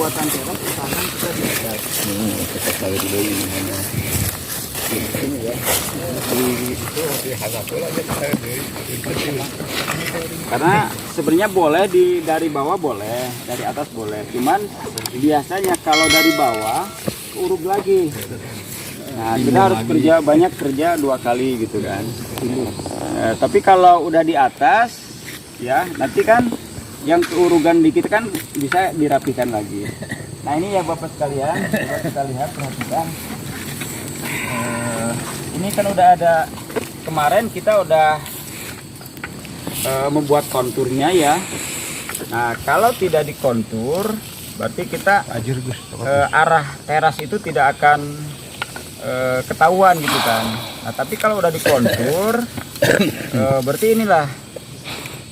pembuatan teras usahakan kita di atas. Kita tahu dulu ini mana. Ini ya. Karena sebenarnya boleh dari bawah boleh, dari atas boleh. Cuman biasanya kalau dari bawah uruk lagi. Nah, kita harus kerja 2 kali gitu kan. Tapi kalau udah di atas ya, nanti kan yang keurugan dikit kan bisa dirapikan lagi. Nah, ini ya Bapak sekalian, coba kita lihat, perhatikan. Ini kan udah ada, kemarin kita udah membuat konturnya ya. Nah, kalau tidak dikontur berarti kita arah teras itu tidak akan ketahuan gitu kan. Nah, tapi kalau udah dikontur berarti inilah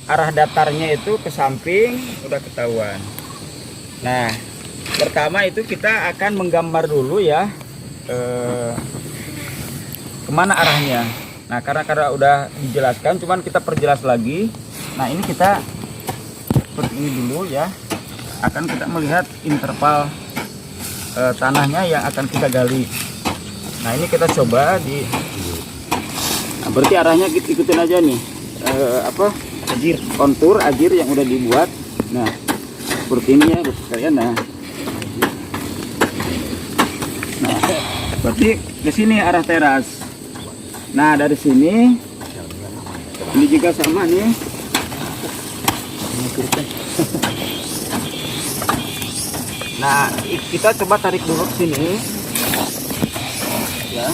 arah datarnya itu ke samping udah ketahuan. Nah, pertama itu kita akan menggambar dulu ya kemana arahnya. Nah, karena udah dijelaskan, cuman kita perjelas lagi. Nah, ini kita seperti ini dulu ya, akan kita melihat interval tanahnya yang akan kita gali. Nah, ini kita coba di, nah, berarti arahnya ikutin aja nih ajir, kontur ajir yang udah dibuat. Nah, seperti ini ya sekalian. Nah, berarti ke sini arah teras. Nah, dari sini ini juga sama nih. Nah, kita coba tarik dulu ke sini ya.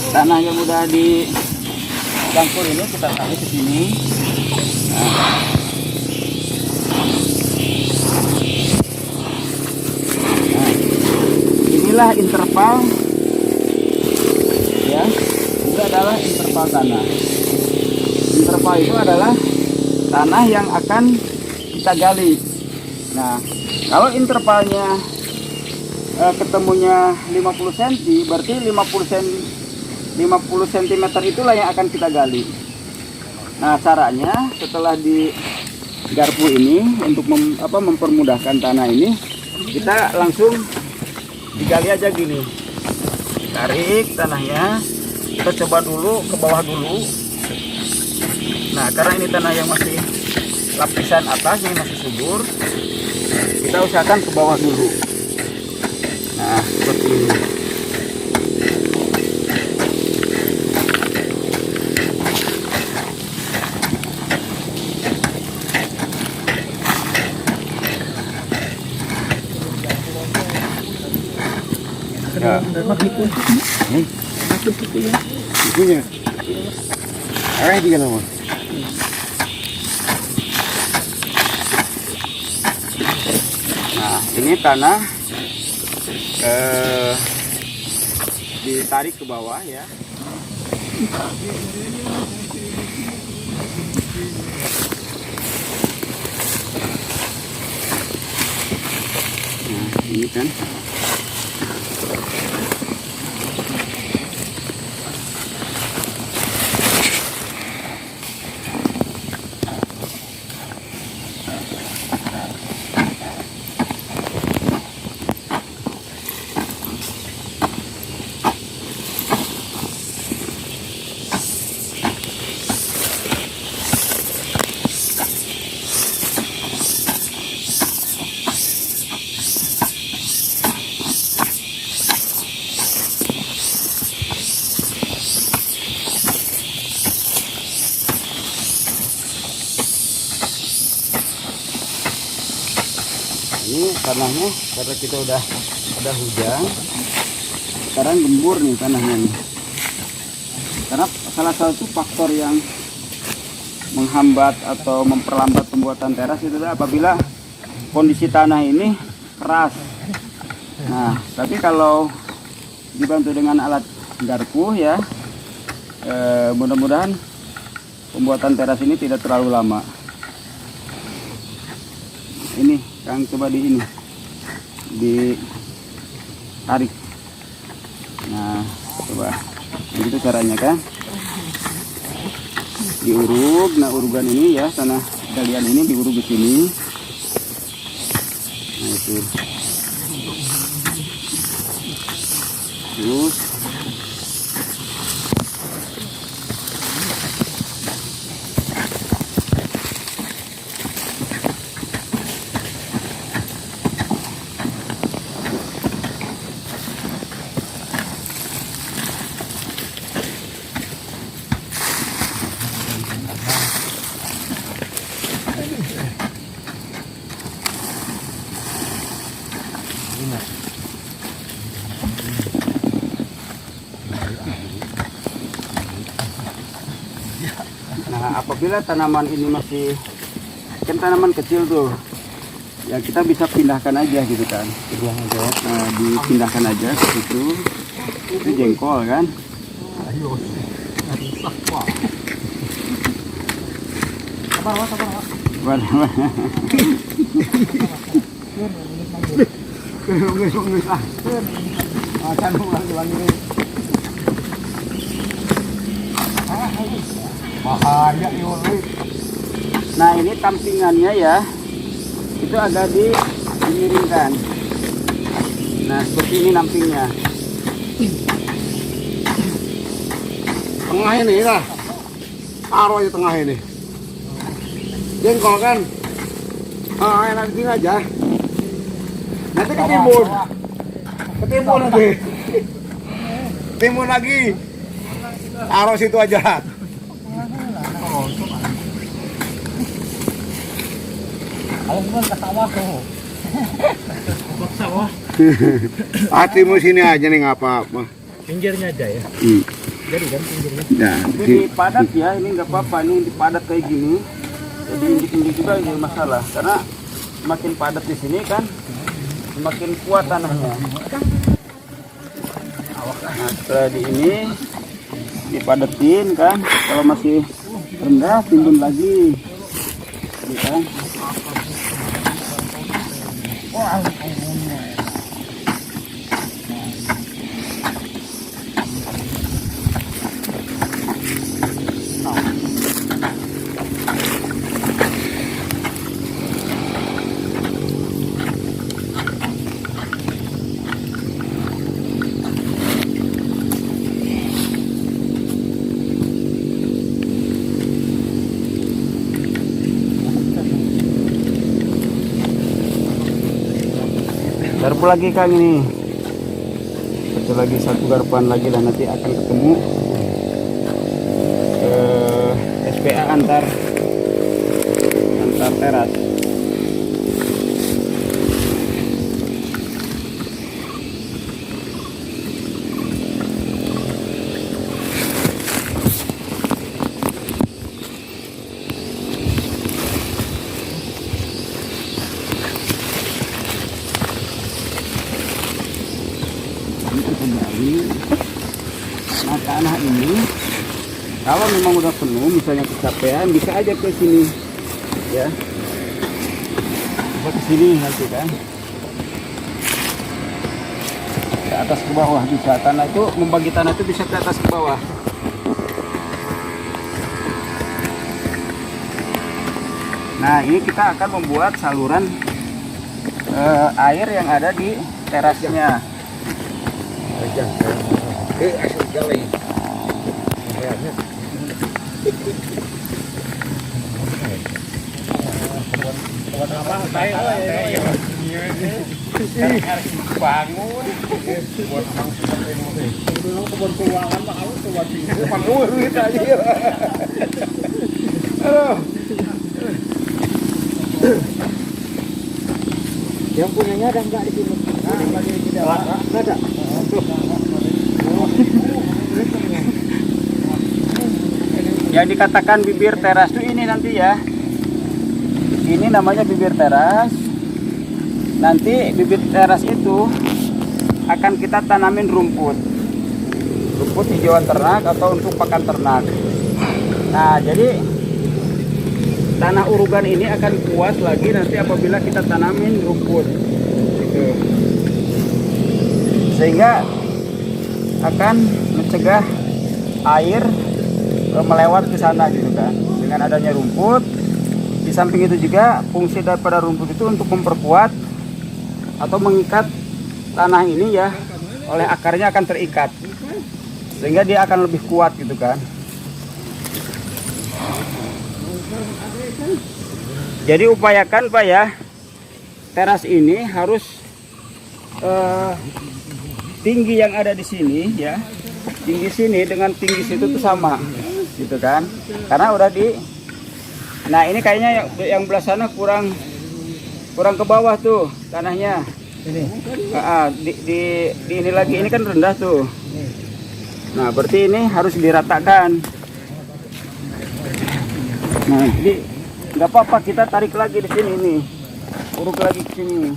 Tanah yang udah didangkul ini kita tarik ke sini. Nah, inilah interval ya. Itu adalah interval tanah. Interval itu adalah tanah yang akan kita gali. Nah, kalau intervalnya ketemunya 50 cm, berarti 50 cm itulah yang akan kita gali. Nah, caranya setelah di garpu ini untuk mempermudahkan tanah ini, kita langsung digali aja gini. Tarik tanahnya, kita coba dulu ke bawah dulu. Nah, karena ini tanah yang masih lapisan atas ini masih subur, kita usahakan ke bawah dulu. Nah, seperti ini. Ya. Itunya. Arah juga nama. Nah, ini tanah ditarik ke bawah ya. Nah, ini kan. Ini tanahnya karena kita udah hujan, sekarang gembur nih tanahnya nih. Karena salah satu faktor yang menghambat atau memperlambat pembuatan teras itu adalah apabila kondisi tanah ini keras. Nah, tapi kalau dibantu dengan alat garpu ya, mudah-mudahan pembuatan teras ini tidak terlalu lama. Ini Kang, coba ditarik. Nah, coba begitu caranya kan, diuruk. Nah, urugan ini ya, tanah galian ini diuruk ke sini. Nah, itu Terus nah, apabila tanaman ini masih kan tanaman kecil tuh, ya kita bisa pindahkan aja gitu kan. Nah, dipindahkan aja ke situ. Itu jengkol kan. Bahaya ini. Nah, ini tampingannya ya, itu agak dimiringkan. Nah, seperti ini nampingnya. Tengah ini lah. Taruh di tengah ini. Jengkol kan. Enak gini aja. Nanti ketimbun. Ketimbun nanti. Ketimbun lagi. Taruh situ aja. Hatimu sini aja nih, nggak apa-apa. Pinggirnya aja ya. Jadi kan pinggirnya. Nah, Ini padat ya, ini nggak apa-apa, ini dipadat kayak gini. Jadi indik-indik juga nggak masalah, karena semakin padat di sini kan, semakin kuat tanahnya. Nah, setelah di ini dipadatin kan, kalau masih rendah timbun lagi, ini kan. Garpu lagi Kang ini. Satu garpuan lagi dan nanti akan ketemu SPA antar teras. Nah, tanah ini kalau memang udah penuh, misalnya kecapean, bisa aja ke sini ya, bisa ke sini nanti kan, ke atas ke bawah bisa. Tanah itu membagi tanah itu bisa ke atas ke bawah. Nah, ini kita akan membuat saluran air yang ada di terasnya. Yang punyanya ada enggak di sini? Enggak ada. Yang dikatakan bibir teras itu ini nanti ya. Ini namanya bibir teras. Nanti bibir teras itu akan kita tanamin rumput. Rumput hijauan ternak atau untuk pakan ternak. Nah, jadi tanah urugan ini akan puas lagi nanti apabila kita tanamin rumput. Gitu. Sehingga akan mencegah air melewat ke sana gitu kan. Dengan adanya rumput, di samping itu juga fungsi daripada rumput itu untuk memperkuat atau mengikat tanah ini ya oleh akarnya akan terikat, sehingga dia akan lebih kuat gitu kan. Jadi upayakan Pak ya, teras ini harus tinggi yang ada di sini ya, tinggi sini dengan tinggi situ tuh sama gitu kan, karena udah di. Nah ini kayaknya yang belah sana kurang ke bawah tuh tanahnya. Ini. Di ini lagi, ini kan rendah tuh. Nah berarti ini harus diratakan. Nah jadi nggak apa-apa, kita tarik lagi di sini nih, uruk lagi ke sini.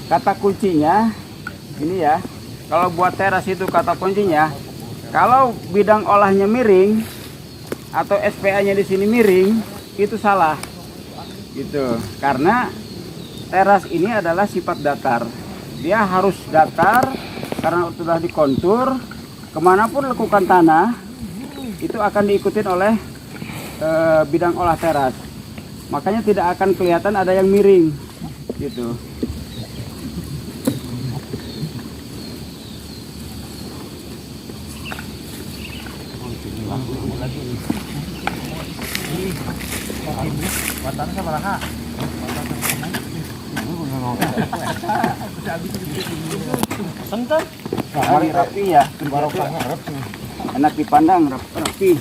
Kata kuncinya ini ya, kalau buat teras itu kata kuncinya, kalau bidang olahnya miring atau SPA-nya di sini miring, itu salah gitu. Karena teras ini adalah sifat datar, dia harus datar karena sudah dikontur. Kemanapun lekukan tanah itu akan diikutin oleh bidang olah teras, makanya tidak akan kelihatan ada yang miring gitu. Sentuh. Mari rapi ya, enak dipandang, rapi.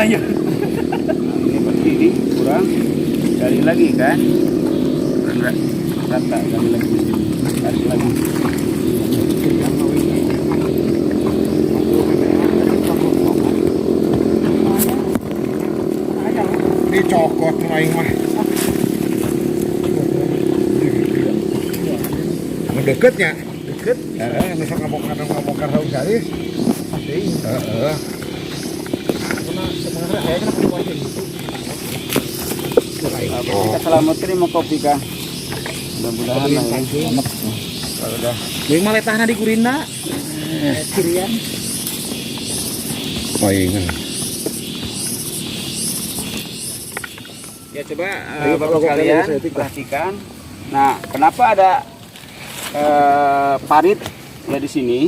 Ini berdiri kurang, gali lagi kan, rata, gali lagi di sini, tarik lagi. Ini cokot lain mah. Deketnya, deket. Misal ngabokar harus garis. Kita selamatkan mau kopi kah? Mudah-mudahan lah ya. Kalau udah. Yang malah tanah di Kurinda. Kirian. Oh iya. Ya coba Bapak kalian perhatikan. Nah, kenapa ada parit ya di sini?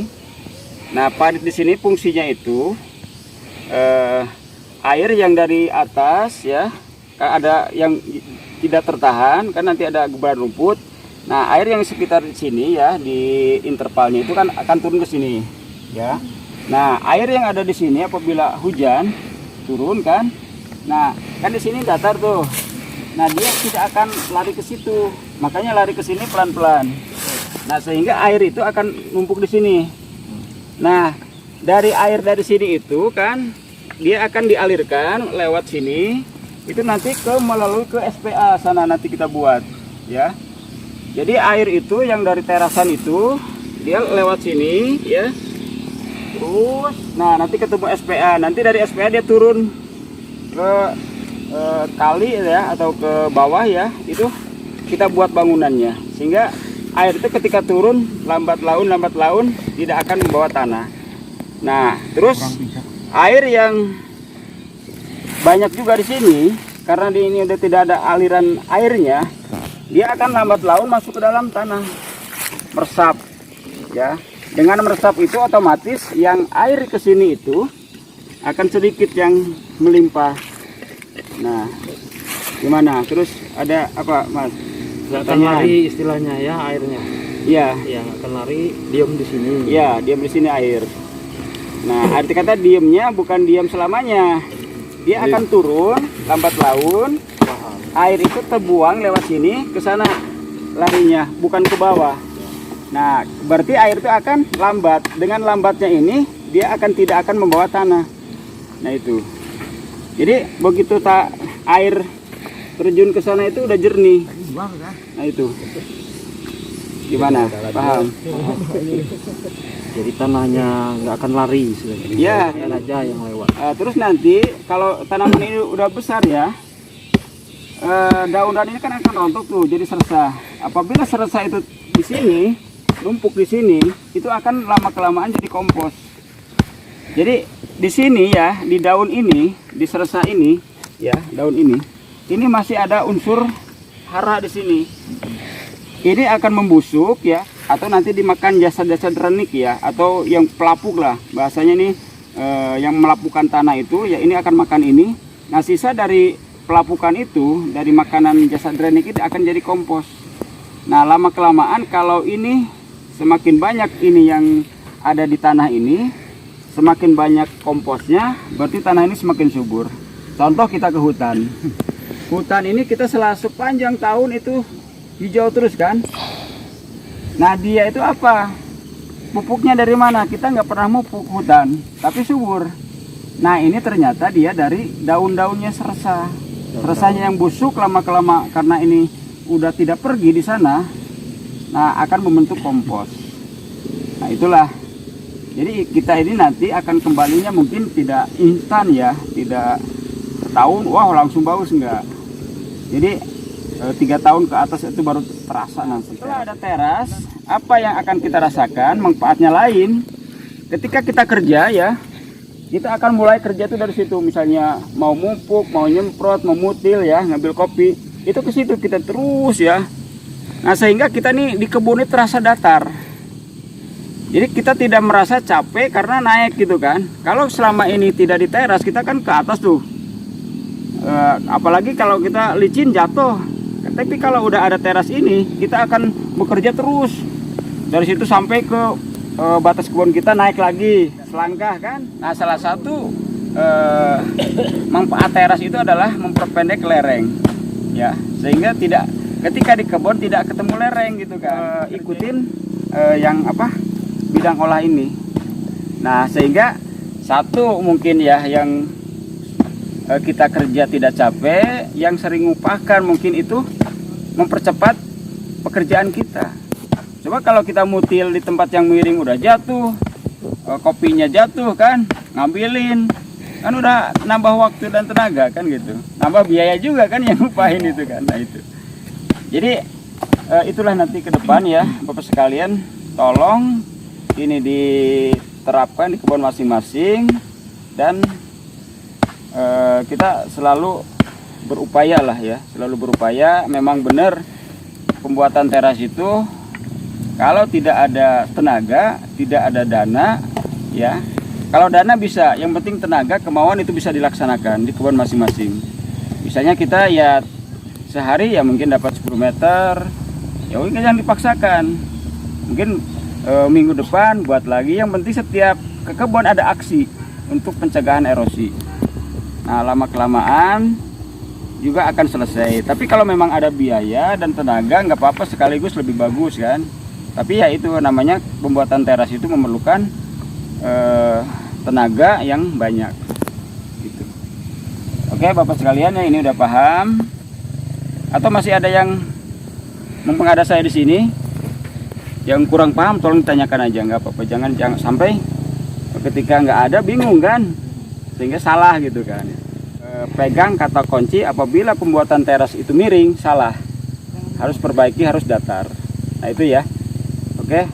Nah, parit di sini fungsinya itu air yang dari atas ya, ada yang tidak tertahan kan, nanti ada gubaran rumput. Nah, air yang sekitar di sini ya, di intervalnya itu kan akan turun ke sini ya. Nah, air yang ada di sini apabila hujan turun kan, nah kan di sini datar tuh. Nah, dia tidak akan lari ke situ, makanya lari ke sini pelan-pelan. Nah, sehingga air itu akan numpuk di sini. Nah, dari air dari sini itu kan dia akan dialirkan lewat sini, itu nanti melalui ke SPA sana nanti kita buat ya. Jadi air itu yang dari terasan itu dia lewat sini ya, terus nah nanti ketemu SPA, nanti dari SPA dia turun ke kali ya atau ke bawah ya, itu kita buat bangunannya, sehingga air itu ketika turun lambat laun tidak akan membawa tanah. Nah, terus air yang banyak juga di sini karena di ini udah tidak ada aliran airnya, dia akan lambat laun masuk ke dalam tanah, meresap ya. Dengan meresap itu otomatis yang air ke sini itu akan sedikit yang melimpah. Nah, gimana? Terus ada apa, Mas? Nggak akan lari istilahnya ya airnya. Iya. Yang akan lari diam di sini. Iya, diam di sini air. Nah, arti kata diamnya bukan diam selamanya. Dia akan turun, lambat laun. Air itu terbuang lewat sini ke sana larinya, bukan ke bawah. Nah, berarti air itu akan lambat. Dengan lambatnya ini, dia tidak akan membawa tanah. Nah, itu. Jadi begitu air terjun ke sana itu udah jernih. Nah, itu. Gimana? Paham? Jadi tanahnya nggak akan lari sebenarnya. Ya. Aja yang lewat. Terus nanti kalau tanaman ini udah besar ya, daun-daun ini kan akan rontok tuh, jadi sersa. Apabila sersa itu di sini, numpuk di sini, itu akan lama kelamaan jadi kompos. Jadi di sini ya, di daun ini, di sersa ini, ya daun ini masih ada unsur hara di sini. Ini akan membusuk ya, atau nanti dimakan jasad-jasad renik ya, atau yang pelapuk lah bahasanya nih, yang melapukan tanah itu ya, ini akan makan ini. Nah, sisa dari pelapukan itu, dari makanan jasad renik itu akan jadi kompos. Nah, lama kelamaan kalau ini semakin banyak ini yang ada di tanah ini, semakin banyak komposnya, berarti tanah ini semakin subur. Contoh kita ke hutan. Hutan ini kita sepanjang tahun itu hijau terus kan. Nah, dia itu apa? Pupuknya dari mana? Kita nggak pernah mupuk hutan, tapi subur. Nah, ini ternyata dia dari daun-daunnya sersa. Sersanya yang busuk lama-kelama karena ini udah tidak pergi di sana. Nah, akan membentuk kompos. Nah, itulah. Jadi kita ini nanti akan kembalinya mungkin tidak instan ya, tidak setahun, wah langsung bagus enggak. Jadi 3 tahun ke atas itu baru terasa nanti. Setelah ada teras, apa yang akan kita rasakan? Manfaatnya lain. Ketika kita kerja ya, kita akan mulai kerja itu dari situ. Misalnya mau mupuk, mau nyemprot, mau mutil ya, ngambil kopi, itu ke situ kita terus ya. Nah, sehingga kita nih di kebun ini terasa datar. Jadi kita tidak merasa capek karena naik gitu kan. Kalau selama ini tidak di teras, kita kan ke atas tuh. Apalagi kalau kita licin jatuh. Tapi kalau udah ada teras ini, kita akan bekerja terus dari situ sampai ke batas kebun kita, naik lagi selangkah kan. Nah, salah satu manfaat teras itu adalah memperpendek lereng ya, sehingga ketika di kebun tidak ketemu lereng gitu kan. Ikutin yang bidang olah ini. Nah, sehingga satu mungkin ya yang kita kerja tidak capek, yang sering ngupakan mungkin itu mempercepat pekerjaan kita. Coba kalau kita mutil di tempat yang miring udah jatuh, kopinya jatuh kan, ngambilin, kan udah nambah waktu dan tenaga kan gitu, nambah biaya juga kan yang ngupahin itu kan. Nah, itu. Jadi itulah nanti ke depan ya Bapak sekalian, tolong ini diterapkan di kebun masing-masing dan kita selalu berupaya lah ya, selalu berupaya. Memang benar pembuatan teras itu kalau tidak ada tenaga, tidak ada dana ya. Kalau dana bisa, yang penting tenaga, kemauan itu bisa dilaksanakan di kebun masing-masing. Misalnya kita ya sehari ya mungkin dapat 10 meter, ya mungkin jangan dipaksakan. Mungkin minggu depan buat lagi, yang penting setiap ke kebun ada aksi untuk pencegahan erosi. Nah, lama-kelamaan juga akan selesai. Tapi kalau memang ada biaya dan tenaga, nggak apa-apa, sekaligus lebih bagus kan. Tapi ya itu namanya pembuatan teras itu memerlukan tenaga yang banyak. Gitu. Oke Bapak sekalian ya, ini udah paham? Atau masih ada yang mempengaruhi saya di sini? Yang kurang paham tolong ditanyakan aja, nggak apa-apa. Jangan sampai ketika nggak ada bingung kan, sehingga salah gitu kan. Pegang kata kunci, apabila pembuatan teras itu miring, salah. Harus perbaiki, harus datar. Nah itu ya. Oke.